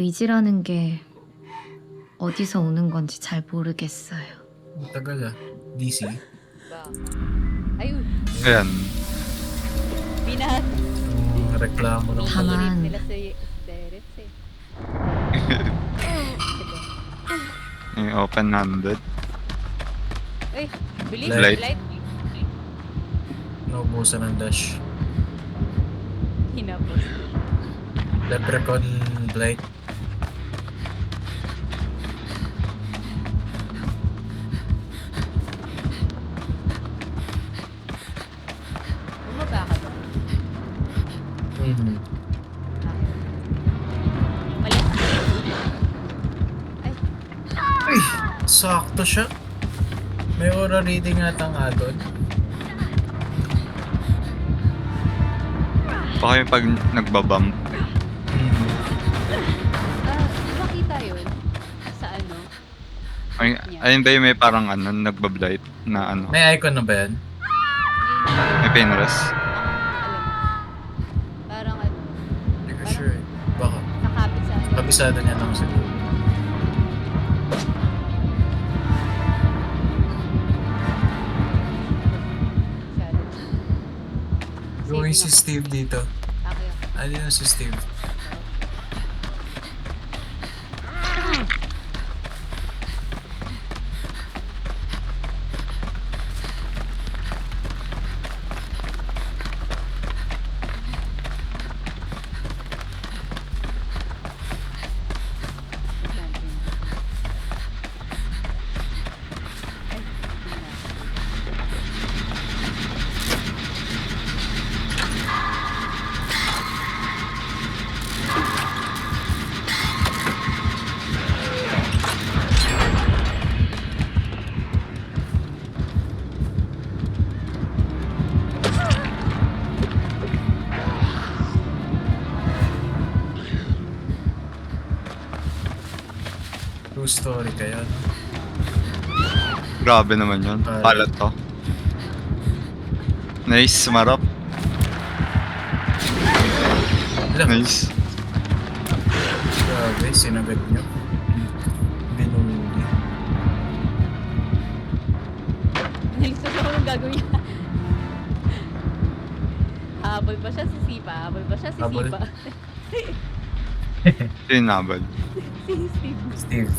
의지라는 게 어디서 오는 건지 잘 모르겠어요. Ang tagal DC. Ba? Ayun, Ayan. binat. Yung reklamo ng Tama. Nila sa Derets eh. Yung open-handed. Ay, bilis, Light. light. Naubusan ng dash. Hinapos. Leprechaun Blight. Bumaba ka ba? Mm-hmm. Malis. Ay, Ay! Sakto siya. May aura reading ata nga doon. Baka yung pag nagbabump. Mm-hmm. makita yun. Sa ano? Ayun ba yung may parang ano, nagbablight na ano, May icon na ba yan? may painrest. Alam. Parang ano, Hindi ko sure eh. Baka. nakapit sa ano. Kabisado niya lang siguro. Going si Steve dito. Ako. Ano yun si Steve? True story kaya, no? Grabe naman yun. Palat to. Nice, marap. Nice. Grabe, sinagad niyo. Binuli. Nalisod ako nung gagawin niya. Habol ba siya si Sipa? Habol ba siya si Habol. Sipa? Ito yung nabal. Si Steve. Steve.